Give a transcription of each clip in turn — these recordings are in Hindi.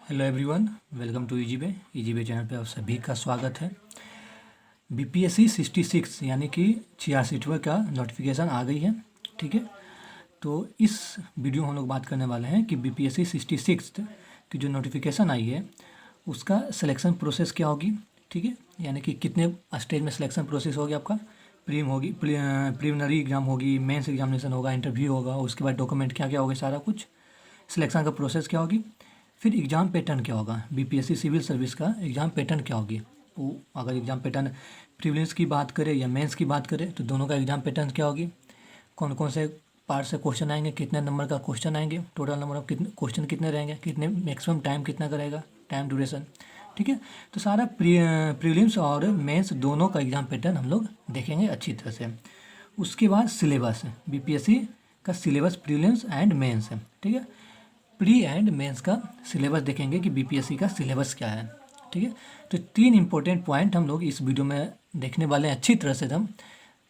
Hello everyone, welcome to easy way channel पे आप सभी का स्वागत है। बीपीएससी 66 यानी कि 66वां का नोटिफिकेशन आ गई है। ठीक है, तो इस वीडियो में हम लोग बात करने वाले हैं कि बीपीएससी 66 की जो नोटिफिकेशन आई है उसका सिलेक्शन प्रोसेस क्या होगी। ठीक है, यानी कि कितने स्टेज में सिलेक्शन प्रोसेस होगी आपका। प्रीम होगी, प्रिलिमिनरी एग्जाम होगी, मेंस एग्जामिनेशन होगा, इंटरव्यू होगा, उसके बाद डॉक्यूमेंट क्या क्या होगा, सारा कुछ सिलेक्शन का प्रोसेस क्या होगी। फिर एग्ज़ाम पैटर्न क्या होगा, बीपीएससी सिविल सर्विस का एग्ज़ाम पैटर्न क्या होगी। वो अगर एग्ज़ाम पैटर्न प्रीलिम्स की बात करें या मेंस की बात करें तो दोनों का एग्ज़ाम पैटर्न क्या होगी, कौन कौन से पार्ट से क्वेश्चन आएंगे, कितने नंबर का क्वेश्चन आएंगे, टोटल नंबर ऑफ कितने क्वेश्चन कितने रहेंगे, कितने मैक्सिमम टाइम कितना का रहेगा, टाइम ड्यूरेशन। ठीक है, तो सारा प्रीलिम्स और मेंस दोनों का एग्ज़ाम पैटर्न हम लोग देखेंगे अच्छी तरह से। उसके बाद सिलेबस, बीपीएससी का सिलेबस प्रीलिम्स एंड मेंस है। ठीक है, प्री एंड मेंस का सिलेबस देखेंगे कि बीपीएससी का सिलेबस क्या है। ठीक है, तो 3 इंपॉर्टेंट पॉइंट हम लोग इस वीडियो में देखने वाले हैं अच्छी तरह से हम।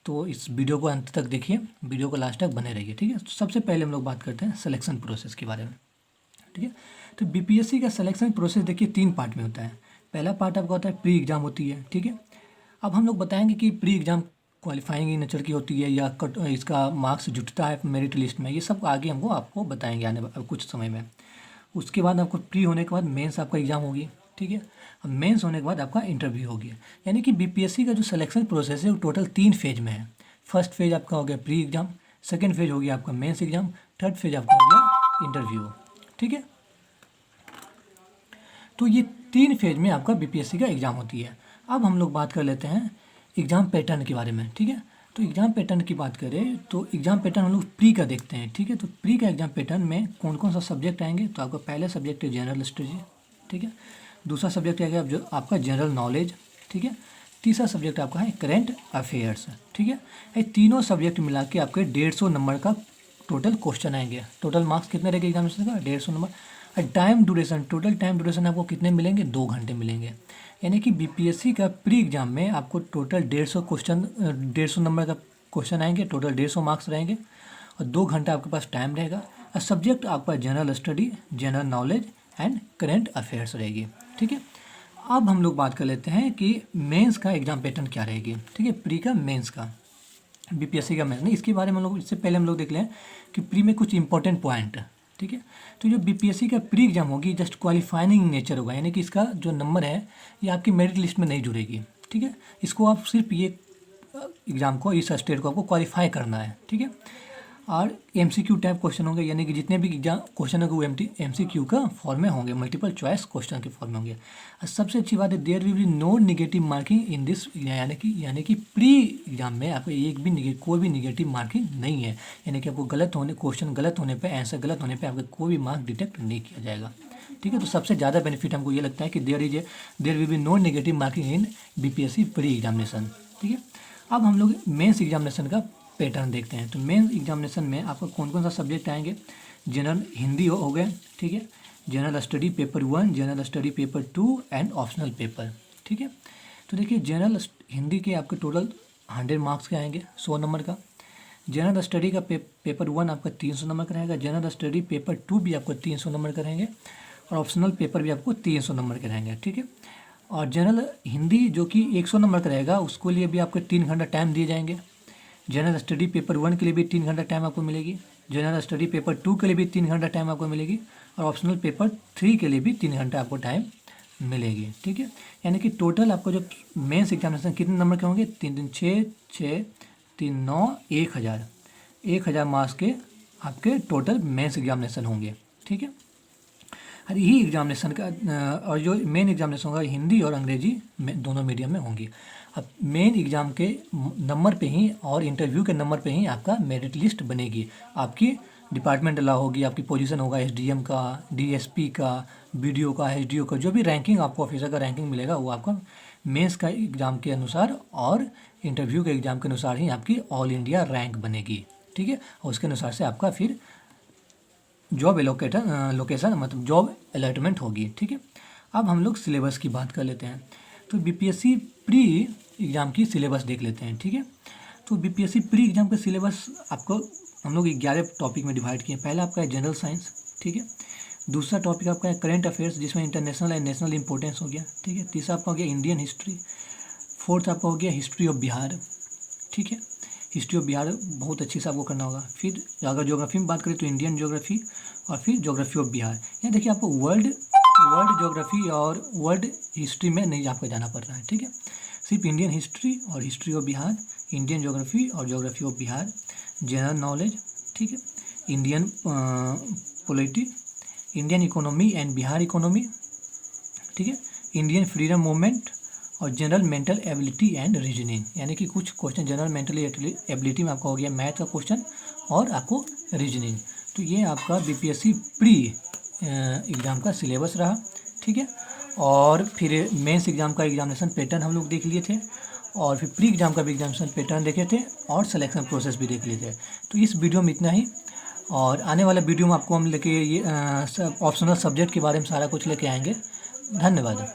तो इस वीडियो को अंत तक देखिए, वीडियो को लास्ट तक बने रहिए। ठीक है, तो सबसे पहले हम लोग बात करते हैं सिलेक्शन प्रोसेस के बारे में। ठीक है, तो बीपीएससी का सिलेक्शन प्रोसेस देखिए 3 पार्ट में होता है। पहला पार्ट आपका होता है प्री एग्जाम होती है। ठीक है, अब हम लोग बताएंगे कि प्री एग्जाम क्वालिफाइंग नेचर की होती है या कट इसका मार्क्स जुटता है मेरिट लिस्ट में, ये सब आगे हमको आपको बताएंगे आने कुछ समय में। उसके बाद आपको प्री होने के बाद मेंस आपका एग्ज़ाम होगी। ठीक है, अब मेंस होने के बाद आपका इंटरव्यू होगी। यानी कि बीपीएससी का जो सिलेक्शन प्रोसेस है वो टोटल 3 फेज में है। फर्स्ट फेज आपका हो गया प्री एग्जाम, सेकेंड फेज हो गया आपका मेंस एग्जाम, थर्ड फेज आपका हो गया इंटरव्यू। ठीक है, तो ये 3 फेज में आपका बीपीएससी का एग्ज़ाम होती है। अब हम लोग बात कर लेते हैं एग्ज़ाम पैटर्न के बारे में। ठीक है, तो एग्ज़ाम पैटर्न की बात करें तो एग्ज़ाम पैटर्न हम लोग प्री का देखते हैं। ठीक है, तो प्री का एग्ज़ाम पैटर्न में कौन कौन सा सब्जेक्ट आएंगे, तो आपका पहला सब्जेक्ट है जनरल स्टडी। ठीक है, दूसरा सब्जेक्ट आएगा जो आपका जनरल नॉलेज। ठीक है, तीसरा सब्जेक्ट आपका है करेंट अफेयर्स। ठीक है, ये तीनों सब्जेक्ट मिला के आपके 150 नंबर का टोटल क्वेश्चन आएंगे। टोटल मार्क्स कितने रहेंगे एग्जामिनेशन का, 150 नंबर। और time duration, total time duration आपको कितने मिलेंगे, 2 घंटे मिलेंगे। यानी कि बीपीएससी का प्री एग्जाम में आपको टोटल 150 नंबर का क्वेश्चन आएंगे, टोटल 150 मार्क्स रहेंगे और 2 घंटा आपके पास टाइम रहेगा। और सब्जेक्ट आपका general study, general knowledge and current affairs रहेगी। ठीक है, अब हम लोग बात कर लेते हैं कि मेंस का एग्जाम पैटर्न क्या रहेगी। ठीक है, प्री का मेंस का, बीपीएससी का मेंस नहीं, इसके बारे में हम लोग इससे पहले हम लोग देख लें कि प्री में कुछ इंपॉर्टेंट पॉइंट। ठीक है, तो जो बीपीएससी का प्री एग्जाम होगी जस्ट क्वालिफाइंग नेचर होगा, यानी कि इसका जो नंबर है ये आपकी मेरिट लिस्ट में नहीं जुड़ेगी। ठीक है, इसको आप सिर्फ ये एग्ज़ाम को, इस स्टेट को आपको क्वालिफाई करना है। ठीक है, और एमसीक्यू टाइप क्वेश्चन होंगे, यानी कि जितने भी एग्जाम क्वेश्चन होंगे वो एमसीक्यू का फॉर्म में होंगे, मल्टीपल चॉइस क्वेश्चन के फॉर्म में होंगे। और सबसे अच्छी बात है there will be no negative marking in this, यानी कि प्री एग्जाम में आपको कोई भी निगेटिव मार्किंग नहीं है। यानी कि आपको क्वेश्चन गलत होने पर, आंसर गलत होने पर आपका कोई भी मार्क डिटेक्ट नहीं किया जाएगा। ठीक है, तो सबसे ज़्यादा बेनिफिट हमको ये लगता है कि there will be no negative marking in BPSC pre examination. ठीक है, अब हम लोग मेंस एग्जामिनेशन का पैटर्न देखते हैं। तो मेंस एग्जामिनेशन में आपका कौन कौन सा सब्जेक्ट आएंगे, जनरल हिंदी हो गए। ठीक है, general study paper 1, general study paper 2 and optional paper. ठीक है, तो देखिए जनरल हिंदी के आपके टोटल 100 मार्क्स के आएंगे, 100 नंबर का। जनरल स्टडी का पेपर 1 आपका 300 नंबर का रहेगा, जनरल स्टडी पेपर 2 भी आपको 300 नंबर का रहेंगे और ऑप्शनल पेपर भी आपको 300 नंबर के रहेंगे। ठीक है, और जनरल हिंदी जो कि 100 नंबर का रहेगा उसके लिए भी आपको 3 घंटा टाइम दिए जाएंगे। जनरल स्टडी पेपर 1 के लिए भी 3 घंटा टाइम आपको मिलेगी, जनरल स्टडी पेपर 2 के लिए भी 3 घंटा टाइम आपको मिलेगी और ऑप्शनल पेपर 3 के लिए भी 3 घंटा आपको टाइम मिलेगी। ठीक है, यानी कि टोटल आपको जो मेंस एग्जामिनेशन कितने नंबर के होंगे, 3 दिन 6 6 3 9 1000 मार्क्स के आपके टोटल मेंस एग्जामिनेशन होंगे। ठीक है, और यही एग्जामिनेशन का और जो मेन एग्जामिनेशन होगा हिंदी और अंग्रेजी में दोनों मीडियम में होंगी। अब मेन एग्ज़ाम के नंबर पे ही और इंटरव्यू के नंबर पे ही आपका मेरिट लिस्ट बनेगी। आपकी डिपार्टमेंट अलाउ होगी, आपकी पोजीशन होगा एसडीएम का, डीएसपी का, बीडीओ का, एसडीओ का, जो भी रैंकिंग आपको ऑफिसर का रैंकिंग मिलेगा वो आपका मेंस का एग्ज़ाम के अनुसार और इंटरव्यू के एग्ज़ाम के अनुसार ही आपकी ऑल इंडिया रैंक बनेगी। ठीक है, और उसके अनुसार से आपका फिर जॉब लोकेशन मतलब जॉब अलॉटमेंट होगी। ठीक है, अब हम लोग सिलेबस की बात कर लेते हैं। तो बीपीएससी प्री एग्ज़ाम की सिलेबस देख लेते हैं। ठीक है, तो बीपीएससी प्री एग्ज़ाम का सिलेबस आपको हम लोग 11 टॉपिक में डिवाइड किए। पहला आपका है जनरल साइंस। ठीक है, दूसरा टॉपिक आपका है करेंट अफेयर्स, जिसमें इंटरनेशनल एंड नेशनल इंपॉर्टेंस हो गया, ठीक है। तीसरा आपका हो गया इंडियन हिस्ट्री। फोर्थ आपका हो गया हिस्ट्री ऑफ बिहार, ठीक है। हिस्ट्री ऑफ बिहार बहुत अच्छे से आपको करना होगा। फिर अगर ज्योग्राफी में बात करें तो इंडियन ज्योग्राफी, और फिर ज्योग्राफी ऑफ बिहार। यहाँ देखिए आपको वर्ल्ड ज्योग्राफी और वर्ल्ड हिस्ट्री में नहीं आपको जाना पड़ रहा है, ठीक है। सिर्फ इंडियन हिस्ट्री और history of Bihar, Indian geography और geography of Bihar, general knowledge, ठीक है, Indian polity, Indian economy and Bihar economy, ठीक है, इंडियन फ्रीडम मूवमेंट और general mental ability and reasoning. यानी कि कुछ क्वेश्चन जनरल मेंटल एबिलिटी में आपका हो गया मैथ का क्वेश्चन और आपको रीजनिंग। तो ये आपका बीपीएससी प्री एग्ज़ाम का सिलेबस रहा, ठीक है। और फिर मेंस एग्ज़ाम का एग्जामिनेशन पैटर्न हम लोग देख लिए थे, और फिर प्री एग्ज़ाम का भी एग्जामिनेशन पैटर्न देखे थे, और सिलेक्शन प्रोसेस भी देख लिए थे। तो इस वीडियो में इतना ही, और आने वाले वीडियो में आपको हम लेके ये ऑप्शनल सब्जेक्ट के बारे में सारा कुछ लेके आएंगे। धन्यवाद।